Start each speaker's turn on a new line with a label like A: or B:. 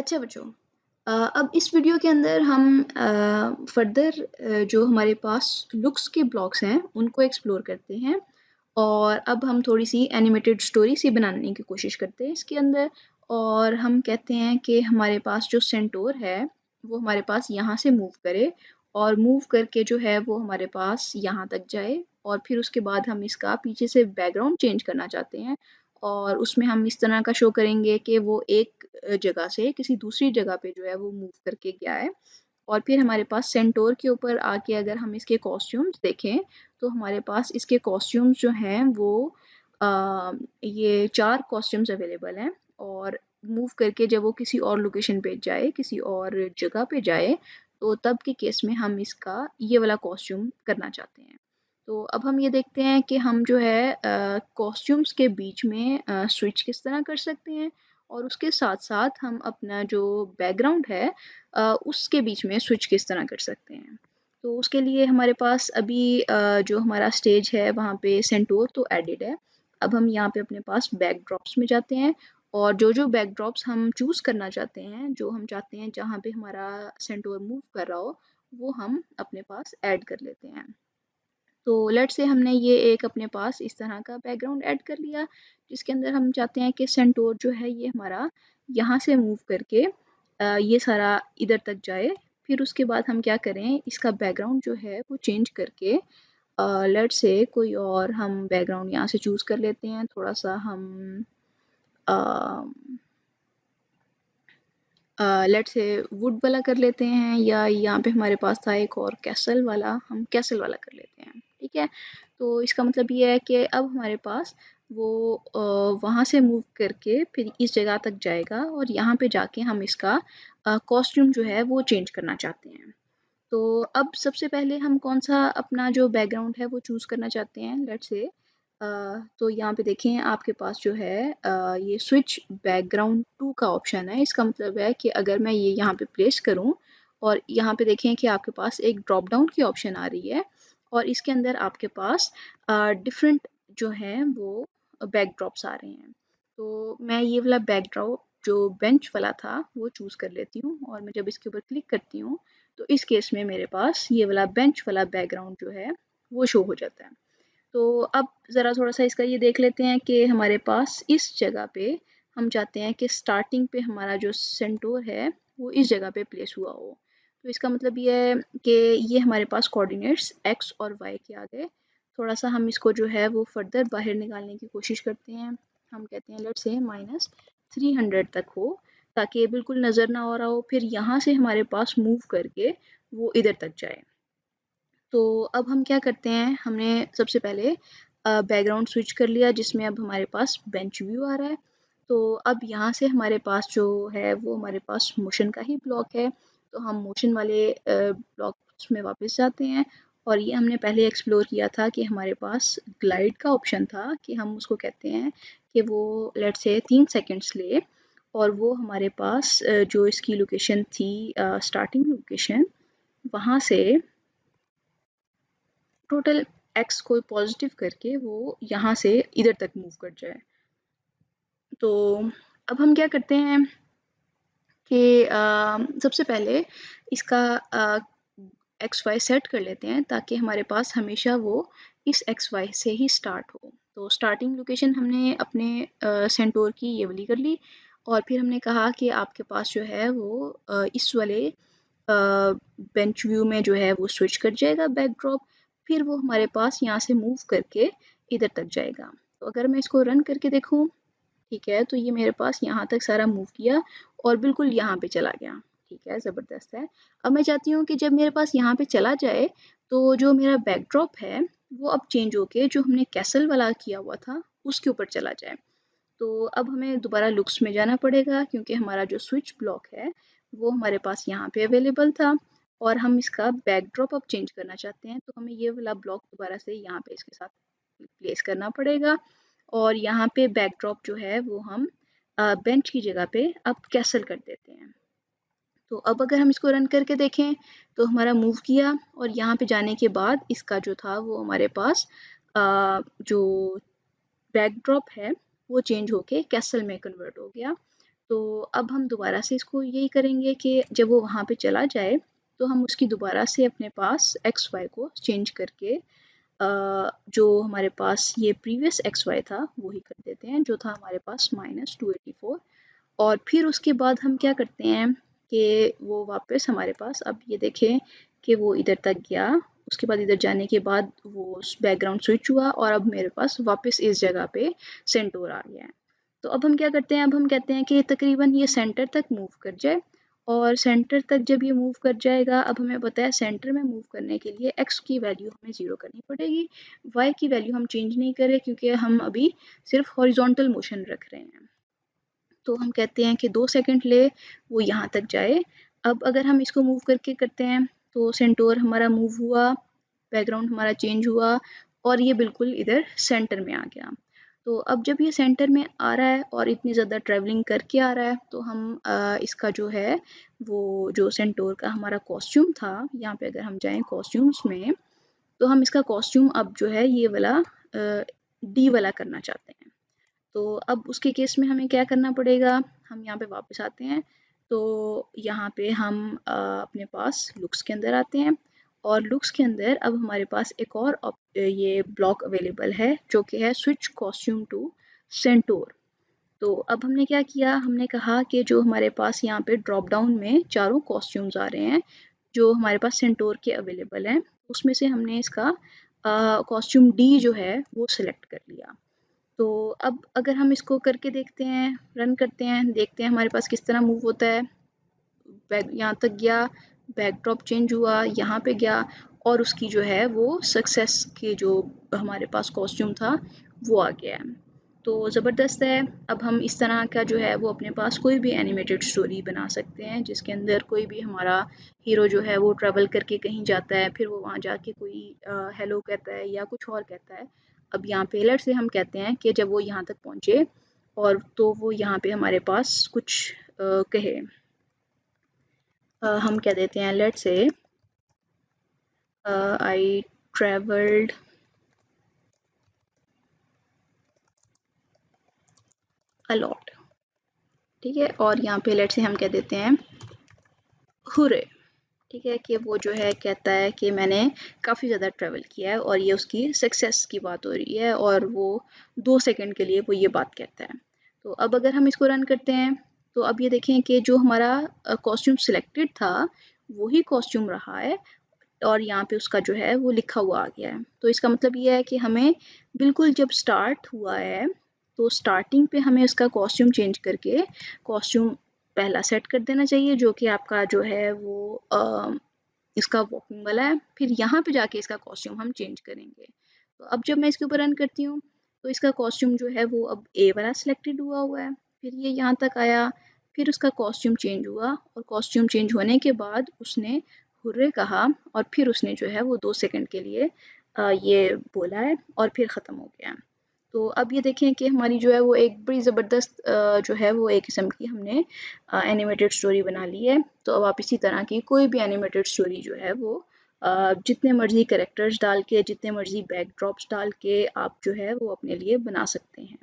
A: अच्छा बच्चों, अब इस वीडियो के अंदर हम फर्दर जो हमारे पास लुक्स के ब्लॉक्स हैं उनको एक्सप्लोर करते हैं और अब हम थोड़ी सी एनिमेटेड स्टोरी सी बनाने की कोशिश करते हैं इसके अंदर। और हम कहते हैं कि हमारे पास जो सेंटोर है वो हमारे पास यहाँ से मूव करे और मूव करके जो है वो हमारे पास यहाँ तक जाए और फिर उसके बाद हम इसका पीछे से बैकग्राउंड चेंज करना चाहते हैं और उसमें हम इस तरह का शो करेंगे कि वो एक जगह से किसी दूसरी जगह पे जो है वो मूव करके गया है। और फिर हमारे पास सेंटोर के ऊपर आके अगर हम इसके कॉस्ट्यूम्स देखें तो हमारे पास इसके कॉस्ट्यूम्स जो हैं वो ये 4 कॉस्ट्यूम्स अवेलेबल हैं और मूव करके जब वो किसी और लोकेशन पे जाए, किसी और जगह पे जाए, तो तब के केस में हम इसका ये वाला कॉस्ट्यूम करना चाहते हैं। तो अब हम ये देखते हैं कि हम जो है कॉस्ट्यूम्स के बीच में स्विच किस तरह कर सकते हैं और उसके साथ-साथ हम अपना जो बैकग्राउंड है उसके बीच में स्विच किस तरह कर सकते हैं। तो उसके लिए हमारे पास अभी जो हमारा स्टेज है वहाँ पे सेंटोर तो एडिड है। अब हम यहाँ पे अपने पास बैकड्रॉप्स में जाते हैं और जो बैकड्रॉप्स हम चूज़ करना चाहते हैं, जो हम चाहते हैं जहाँ पे हमारा सेंटोर मूव कर रहा हो, वो हम अपने पास ऐड कर लेते हैं। तो लेट्स से हमने ये एक अपने पास इस तरह का बैकग्राउंड ऐड कर लिया जिसके अंदर हम चाहते हैं कि सेंटोर जो है ये हमारा यहाँ से मूव करके ये सारा इधर तक जाए। फिर उसके बाद हम क्या करें, इसका बैकग्राउंड जो है वो चेंज करके लेट्स से कोई और हम बैकग्राउंड यहाँ से चूज़ कर लेते हैं। थोड़ा सा हम लेट्स से वुड वाला कर लेते हैं या यहाँ पे हमारे पास था एक और कैसल वाला, हम कैसल वाला कर लेते हैं। ठीक है, तो इसका मतलब ये है कि अब हमारे पास वो वहाँ से मूव करके फिर इस जगह तक जाएगा और यहाँ पे जाके हम इसका कॉस्ट्यूम जो है वो चेंज करना चाहते हैं। तो अब सबसे पहले हम कौन सा अपना जो बैकग्राउंड है वो चूज़ करना चाहते हैं। लेट्स से तो यहाँ पे देखें आपके पास जो है ये स्विच बैकग्राउंड टू का ऑप्शन है। इसका मतलब है कि अगर मैं ये यहाँ पे प्लेस करूँ और यहाँ पे देखें कि आपके पास एक ड्रॉप डाउन की ऑप्शन आ रही है और इसके अंदर आपके पास डिफरेंट जो हैं वो बैकड्रॉप्स आ रहे हैं। तो मैं ये वाला बैकड्रॉप जो बेंच वाला था वो चूज़ कर लेती हूँ और मैं जब इसके ऊपर क्लिक करती हूँ तो इस केस में मेरे पास ये वाला बेंच वाला बैकग्राउंड जो है वो शो हो जाता है। तो अब ज़रा थोड़ा-सा इसका ये देख लेते हैं कि हमारे पास इस जगह पे हम चाहते हैं कि स्टार्टिंग पे हमारा जो सेंटोर है वो इस जगह पे प्लेस हुआ हो। तो इसका मतलब ये है कि ये हमारे पास कोऑर्डिनेट्स एक्स और वाई के आ गए। थोड़ा-सा हम इसको जो है वो फर्दर बाहर निकालने की कोशिश करते हैं। हम कहते हैं लेट्स से -300 तक हो ताकि ये बिल्कुल नज़र ना आ रहा हो। फिर यहाँ से हमारे पास मूव करके वो इधर तक जाए। तो अब हम क्या करते हैं, हमने सबसे पहले बैकग्राउंड स्विच कर लिया जिसमें अब हमारे पास बेंच व्यू आ रहा है। तो अब यहाँ से हमारे पास जो है वो हमारे पास मोशन का ही ब्लॉक है। तो हम मोशन वाले ब्लॉक्स में वापस जाते हैं और ये हमने पहले एक्सप्लोर किया था कि हमारे पास ग्लाइड का ऑप्शन था कि हम उसको कहते हैं कि वो लेट्स से 3 सेकंड्स ले और वो हमारे पास जो इसकी लोकेशन थी स्टार्टिंग लोकेशन, वहाँ से टोटल एक्स को पॉजिटिव करके वो यहाँ से इधर तक मूव कर जाए। तो अब हम क्या करते हैं कि सबसे पहले इसका एक्स वाई सेट कर लेते हैं ताकि हमारे पास हमेशा वो इस एक्स वाई से ही स्टार्ट हो। तो स्टार्टिंग लोकेशन हमने अपने सेंटोर की ये वाली कर ली और फिर हमने कहा कि आपके पास जो है वो इस वाले बेंच व्यू में जो है वो स्विच कर जाएगा बैकड्रॉप। फिर वो हमारे पास यहाँ से मूव करके इधर तक जाएगा। तो अगर मैं इसको रन करके देखूँ, ठीक है, तो ये मेरे पास यहाँ तक सारा मूव किया और बिल्कुल यहाँ पे चला गया। ठीक है, ज़बरदस्त है। अब मैं चाहती हूँ कि जब मेरे पास यहाँ पे चला जाए तो जो मेरा बैकड्रॉप है वो अब चेंज होके जो हमने कैसल वाला किया हुआ था उसके ऊपर चला जाए। तो अब हमें दोबारा लुक्स में जाना पड़ेगा क्योंकि हमारा जो स्विच ब्लॉक है वो हमारे पास यहाँ पे अवेलेबल था और हम इसका बैकड्रॉप अब चेंज करना चाहते हैं। तो हमें ये वाला ब्लॉक दोबारा से यहाँ पे इसके साथ प्लेस करना पड़ेगा और यहाँ पे बैकड्रॉप जो है वो हम बेंच की जगह पे अब कैसल कर देते हैं। तो अब अगर हम इसको रन करके देखें तो हमारा मूव किया और यहाँ पे जाने के बाद इसका जो था वो हमारे पास जो बैकड्रॉप है वो चेंज होके कैसल में कन्वर्ट हो गया। तो अब हम दोबारा से इसको यही करेंगे कि जब वो वहाँ पे चला जाए तो हम उसकी दोबारा से अपने पास एक्स वाई को चेंज करके जो हमारे पास ये प्रीवियस एक्स वाई था वही कर देते हैं, जो था हमारे पास -284। और फिर उसके बाद हम क्या करते हैं कि वो वापस हमारे पास, अब ये देखें कि वो इधर तक गया, उसके बाद इधर जाने के बाद वो बैकग्राउंड स्विच हुआ और अब मेरे पास वापस इस जगह पे सेंटोर आ गया है। तो अब हम क्या करते हैं, अब हम कहते हैं कि तकरीबन ये सेंटर तक मूव कर जाए, और सेंटर तक जब ये मूव कर जाएगा, अब हमें पता है सेंटर में मूव करने के लिए x की वैल्यू हमें 0 करनी पड़ेगी, y की वैल्यू हम चेंज नहीं करें क्योंकि हम अभी सिर्फ हॉरिजॉन्टल मोशन रख रहे हैं। तो हम कहते हैं कि 2 सेकंड ले वो यहाँ तक जाए। अब अगर हम इसको मूव करके करते हैं तो सेंटोर हमारा मूव हुआ, बैकग्राउंड हमारा चेंज हुआ और ये बिल्कुल इधर सेंटर में आ गया। तो अब जब ये सेंटर में आ रहा है और इतनी ज़्यादा ट्रैवलिंग करके आ रहा है तो हम इसका जो है वो जो सेंटोर का हमारा कॉस्ट्यूम था, यहाँ पे अगर हम जाएँ कॉस्ट्यूम्स में तो हम इसका कॉस्ट्यूम अब जो है ये वाला डी वाला करना चाहते हैं। तो अब उसके केस में हमें क्या करना पड़ेगा, हम यहाँ पे वापस आते हैं। तो यहाँ पे हम अपने पास लुक्स के अंदर आते हैं और लुक्स के अंदर अब हमारे पास एक और ये ब्लॉक अवेलेबल है जो कि है स्विच कॉस्ट्यूम टू सेंटोर। तो अब हमने क्या किया, हमने कहा कि जो हमारे पास यहाँ पे ड्रॉप डाउन में चारों कॉस्ट्यूम्स आ रहे हैं जो हमारे पास सेंटोर के अवेलेबल हैं, उसमें से हमने इसका कॉस्ट्यूम डी जो है वो सिलेक्ट कर लिया। तो अब अगर हम इसको करके देखते हैं, रन करते हैं, देखते हैं हमारे पास किस तरह मूव होता है। बैक यहाँ तक गया, बैकड्रॉप चेंज हुआ, यहाँ पे गया और उसकी जो है वो सक्सेस के जो हमारे पास कॉस्ट्यूम था वो आ गया है। तो ज़बरदस्त है। अब हम इस तरह का जो है वो अपने पास कोई भी एनिमेटेड स्टोरी बना सकते हैं जिसके अंदर कोई भी हमारा हीरो जो है वो ट्रैवल करके कहीं जाता है, फिर वो वहाँ जाके कोई हेलो कहता है या कुछ और कहता है। अब यहाँ पे लेट्स से हम कहते हैं कि जब वो यहाँ तक पहुँचे और तो वो यहाँ पे हमारे पास कुछ कहे, हम कह देते हैं let's say I travelled a lot, ठीक है, और यहाँ पे लेट्स से हम कह देते हैं हुरे, ठीक है, कि वो जो है कहता है कि मैंने काफ़ी ज़्यादा ट्रैवल किया है और ये उसकी सक्सेस की बात हो रही है और वो 2 सेकंड के लिए वो ये बात कहता है। तो अब अगर हम इसको रन करते हैं तो अब ये देखें कि जो हमारा कॉस्ट्यूम सिलेक्टेड था वही कॉस्ट्यूम रहा है और यहाँ पे उसका जो है वो लिखा हुआ आ गया है। तो इसका मतलब ये है कि हमें बिल्कुल जब स्टार्ट हुआ है तो स्टार्टिंग पे हमें उसका कॉस्ट्यूम चेंज करके कॉस्ट्यूम पहला सेट कर देना चाहिए जो कि आपका जो है वो इसका वॉकिंग वाला है, फिर यहाँ पे जाके इसका कॉस्ट्यूम हम चेंज करेंगे। तो अब जब मैं इसके ऊपर रन करती हूँ तो इसका कॉस्ट्यूम जो है वो अब ए वाला सिलेक्टेड हुआ है, फिर ये यहाँ तक आया, फिर उसका कॉस्ट्यूम चेंज हुआ और कॉस्ट्यूम चेंज होने के बाद उसने हुर्रे कहा और फिर उसने जो है वो 2 सेकंड के लिए ये बोला है और फिर ख़त्म हो गया। तो अब ये देखें कि हमारी जो है वो एक बड़ी ज़बरदस्त जो है वो एक किस्म की हमने एनिमेटेड स्टोरी बना ली है। तो अब आप इसी तरह की कोई भी एनिमेटेड स्टोरी जो है वो जितने मर्ज़ी कैरेक्टर्स डाल के, जितने मर्ज़ी बैकड्रॉप्स डाल के आप जो है वो अपने लिए बना सकते हैं।